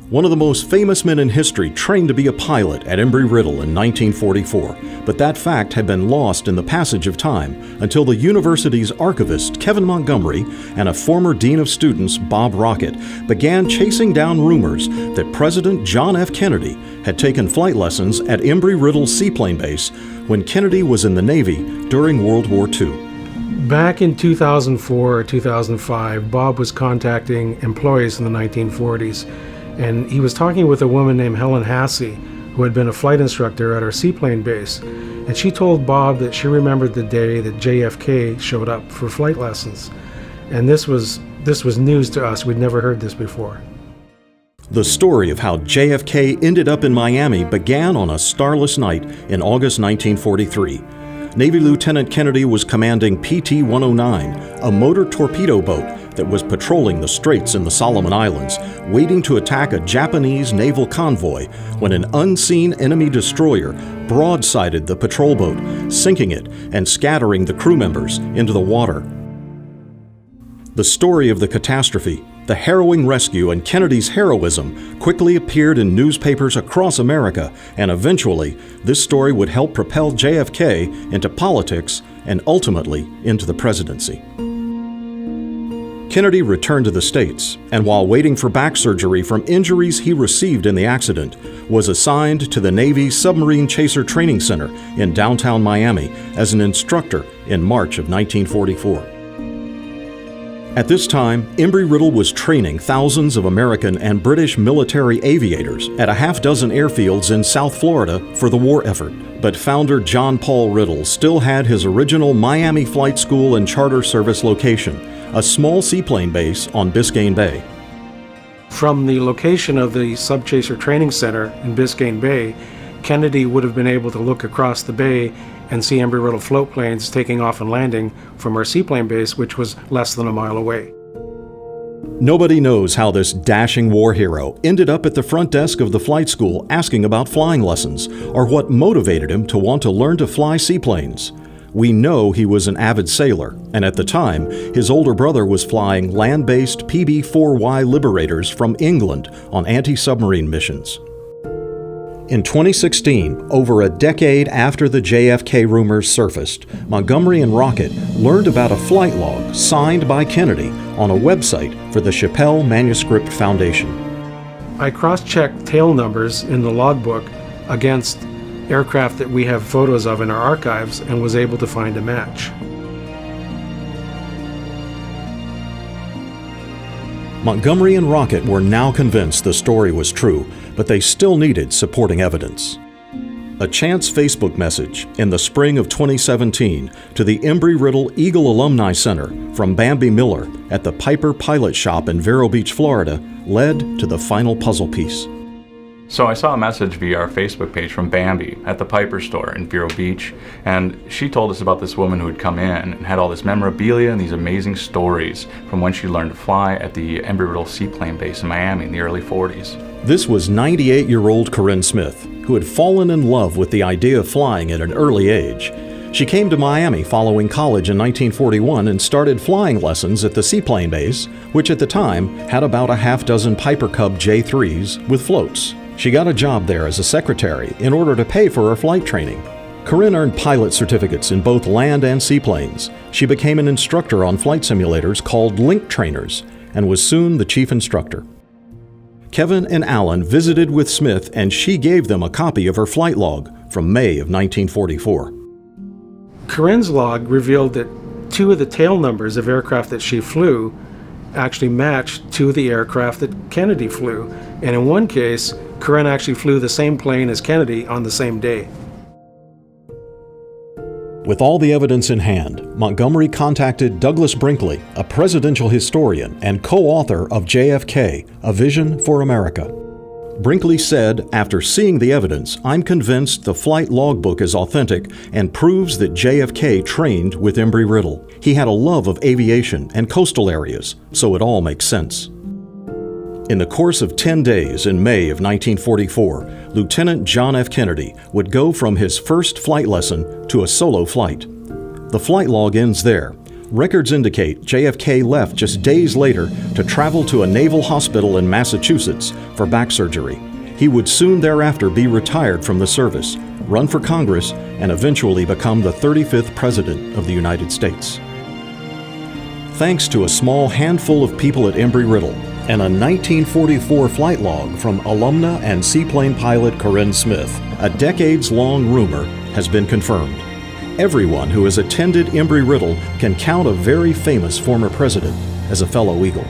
One of the most famous men in history trained to be a pilot at Embry-Riddle in 1944, but that fact had been lost in the passage of time until the university's archivist, Kevin Montgomery, and a former dean of students, Bob Rocket, began chasing down rumors that President John F. Kennedy had taken flight lessons at Embry-Riddle seaplane base when Kennedy was in the Navy during World War II. Back in 2004 or 2005, Bob was contacting employees in the 1940s, and he was talking with a woman named Helen Hassey, who had been a flight instructor at our seaplane base. And she told Bob that she remembered the day that JFK showed up for flight lessons. And this was news to us. We'd never heard this before. The story of how JFK ended up in Miami began on a starless night in August 1943. Navy Lieutenant Kennedy was commanding PT-109, a motor torpedo boat that was patrolling the straits in the Solomon Islands, waiting to attack a Japanese naval convoy when an unseen enemy destroyer broadsided the patrol boat, sinking it and scattering the crew members into the water. The story of the catastrophe, the harrowing rescue, and Kennedy's heroism quickly appeared in newspapers across America, and eventually, this story would help propel JFK into politics and ultimately into the presidency. Kennedy returned to the States, and while waiting for back surgery from injuries he received in the accident, was assigned to the Navy's Submarine Chaser Training Center in downtown Miami as an instructor in March of 1944. At this time, Embry-Riddle was training thousands of American and British military aviators at a half dozen airfields in South Florida for the war effort. But founder John Paul Riddle still had his original Miami Flight School and Charter Service location, a small seaplane base on Biscayne Bay. From the location of the Subchaser Training Center in Biscayne Bay, Kennedy would have been able to look across the bay and see Embry-Riddle float planes taking off and landing from our seaplane base, which was less than a mile away. Nobody knows how this dashing war hero ended up at the front desk of the flight school asking about flying lessons, or what motivated him to want to learn to fly seaplanes. We know he was an avid sailor, and at the time, his older brother was flying land-based PB-4Y Liberators from England on anti-submarine missions. In 2016, over a decade after the JFK rumors surfaced, Montgomery and Rocket learned about a flight log signed by Kennedy on a website for the Chappelle Manuscript Foundation. I cross-checked tail numbers in the logbook against aircraft that we have photos of in our archives and was able to find a match. Montgomery and Rocket were now convinced the story was true, but they still needed supporting evidence. A chance Facebook message in the spring of 2017 to the Embry-Riddle Eagle Alumni Center from Bambi Miller at the Piper Pilot Shop in Vero Beach, Florida, led to the final puzzle piece. So I saw a message via our Facebook page from Bambi at the Piper store in Vero Beach, and she told us about this woman who had come in and had all this memorabilia and these amazing stories from when she learned to fly at the Embry-Riddle seaplane base in Miami in the early 40s. This was 98-year-old Corinne Smith, who had fallen in love with the idea of flying at an early age. She came to Miami following college in 1941 and started flying lessons at the seaplane base, which at the time had about a half dozen Piper Cub J3s with floats. She got a job there as a secretary in order to pay for her flight training. Corinne earned pilot certificates in both land and seaplanes. She became an instructor on flight simulators called Link Trainers and was soon the chief instructor. Kevin and Alan visited with Smith, and she gave them a copy of her flight log from May of 1944. Corinne's log revealed that two of the tail numbers of aircraft that she flew actually matched two of the aircraft that Kennedy flew. And in one case, Corinne actually flew the same plane as Kennedy on the same day. With all the evidence in hand, Montgomery contacted Douglas Brinkley, a presidential historian and co-author of JFK, A Vision for America. Brinkley said, after seeing the evidence, I'm convinced the flight logbook is authentic and proves that JFK trained with Embry-Riddle. He had a love of aviation and coastal areas, so it all makes sense. In the course of 10 days in May of 1944, Lieutenant John F. Kennedy would go from his first flight lesson to a solo flight. The flight log ends there, Records indicate JFK left just days later to travel to a naval hospital in Massachusetts for back surgery. He would soon thereafter be retired from the service, run for Congress, and eventually become the 35th President of the United States. Thanks to a small handful of people at Embry-Riddle and a 1944 flight log from alumna and seaplane pilot Corinne Smith, a decades-long rumor has been confirmed. Everyone who has attended Embry-Riddle can count a very famous former president as a fellow Eagle.